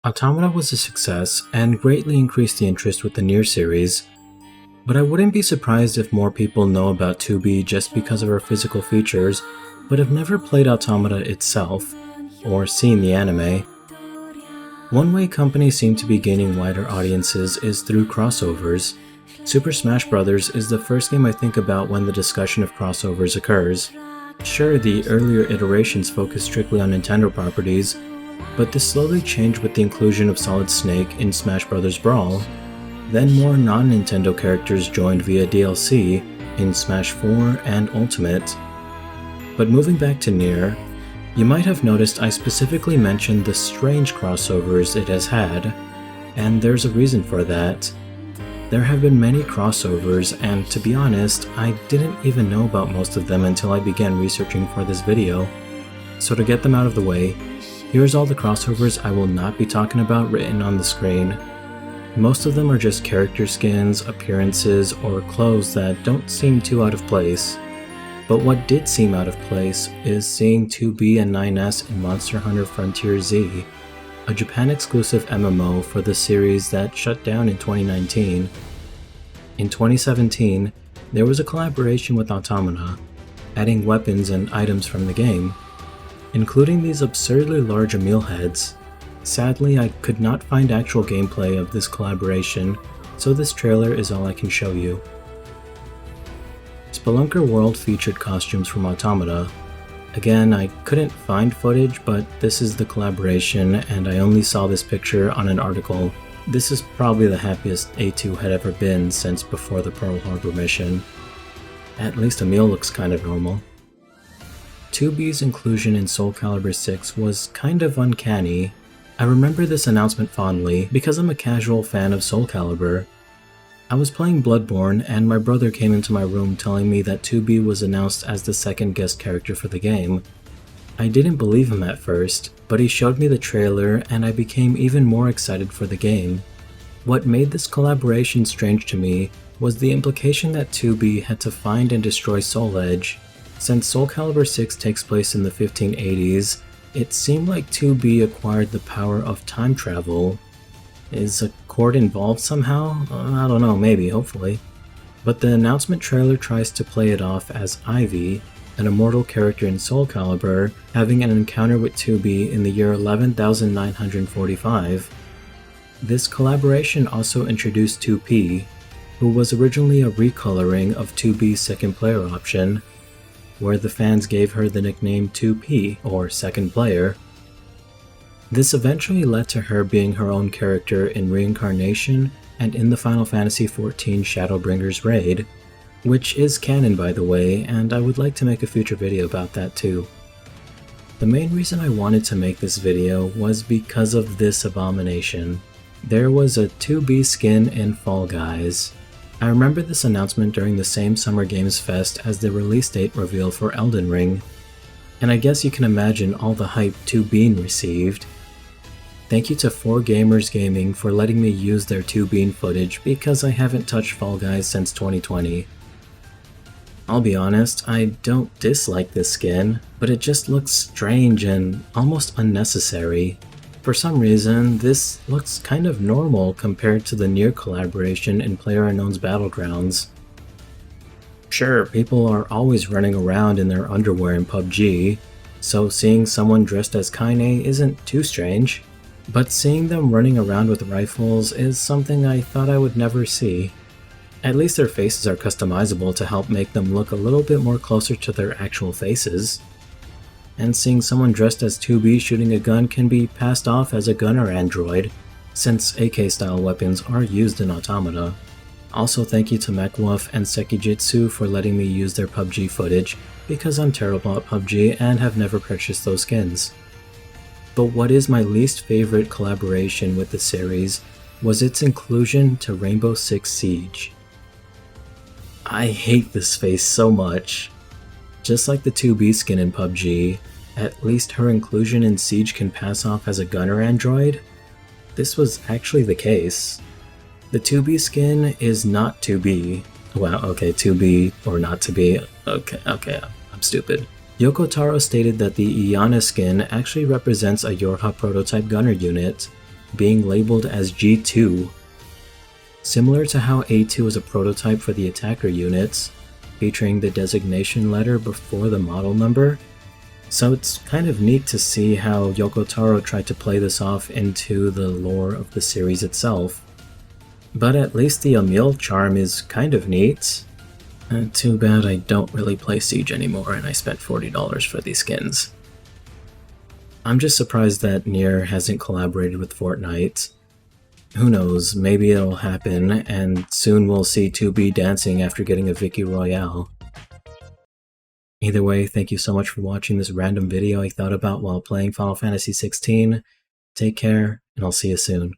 Automata was a success and greatly increased the interest with the NieR series, but I wouldn't be surprised if more people know about 2B just because of her physical features, but have never played Automata itself, or seen the anime. One way companies seem to be gaining wider audiences is through crossovers. Super Smash Bros. Is the first game I think about when the discussion of crossovers occurs. Sure, the earlier iterations focused strictly on Nintendo properties, but this slowly changed with the inclusion of Solid Snake in Smash Bros. Brawl. Then more non-Nintendo characters joined via DLC in Smash 4 and Ultimate. But moving back to NieR, you might have noticed I specifically mentioned the strange crossovers it has had, and there's a reason for that. There have been many crossovers, and to be honest, I didn't even know about most of them until I began researching for this video. So to get them out of the way, here's all the crossovers I will not be talking about written on the screen. Most of them are just character skins, appearances, or clothes that don't seem too out of place. But what did seem out of place is seeing 2B and 9S in Monster Hunter Frontier Z, a Japan-exclusive MMO for the series that shut down in 2019. In 2017, there was a collaboration with Automata, adding weapons and items from the game, including these absurdly large Emil heads. Sadly, I could not find actual gameplay of this collaboration, so this trailer is all I can show you. Spelunker World featured costumes from Automata. Again, I couldn't find footage, but this is the collaboration, and I only saw this picture on an article. This is probably the happiest A2 had ever been since before the Pearl Harbor mission. At least Emil looks kind of normal. 2B's inclusion in Soul Calibur VI was kind of uncanny. I remember this announcement fondly because I'm a casual fan of Soul Calibur. I was playing Bloodborne and my brother came into my room telling me that 2B was announced as the second guest character for the game. I didn't believe him at first, but he showed me the trailer and I became even more excited for the game. What made this collaboration strange to me was the implication that 2B had to find and destroy Soul Edge. Since Soul Calibur VI takes place in the 1580s, it seemed like 2B acquired the power of time travel. Is a cord involved somehow? I don't know, maybe, hopefully. But the announcement trailer tries to play it off as Ivy, an immortal character in Soul Calibur, having an encounter with 2B in the year 11,945. This collaboration also introduced 2P, who was originally a recoloring of 2B's second player option, where the fans gave her the nickname 2P, or second player. This eventually led to her being her own character in Reincarnation and in the Final Fantasy XIV Shadowbringers raid, which is canon by the way, and I would like to make a future video about that too. The main reason I wanted to make this video was because of this abomination. There was a 2B skin in Fall Guys. I remember this announcement during the same Summer Games Fest as the release date reveal for Elden Ring, and I guess you can imagine all the hype 2B received. Thank you to 4Gamers Gaming for letting me use their 2B footage because I haven't touched Fall Guys since 2020. I'll be honest, I don't dislike this skin, but it just looks strange and almost unnecessary. For some reason, this looks kind of normal compared to the NieR collaboration in PlayerUnknown's Battlegrounds. Sure, people are always running around in their underwear in PUBG, so seeing someone dressed as Kaine isn't too strange. But seeing them running around with rifles is something I thought I would never see. At least their faces are customizable to help make them look a little bit more closer to their actual faces. And seeing someone dressed as 2B shooting a gun can be passed off as a gunner android, since AK-style weapons are used in Automata. Also thank you to MechWolf and Sekijitsu for letting me use their PUBG footage, because I'm terrible at PUBG and have never purchased those skins. But what is my least favorite collaboration with the series was its inclusion to Rainbow Six Siege. I hate this face so much. Just like the 2B skin in PUBG, at least her inclusion in Siege can pass off as a gunner android. This was actually the case. The 2B skin is not 2B. Wow, okay, 2B or not to be. Okay, I'm stupid. Yoko Taro stated that the Iana skin actually represents a Yorha prototype gunner unit, being labeled as G2. Similar to how A2 is a prototype for the attacker units, featuring the designation letter before the model number. So it's kind of neat to see how Yoko Taro tried to play this off into the lore of the series itself. But at least the Emil charm is kind of neat. Too bad I don't really play Siege anymore and I spent $40 for these skins. I'm just surprised that NieR hasn't collaborated with Fortnite. Who knows, maybe it'll happen, and soon we'll see 2B dancing after getting a Vicky Royale. Either way, thank you so much for watching this random video I thought about while playing Final Fantasy XVI. Take care, and I'll see you soon.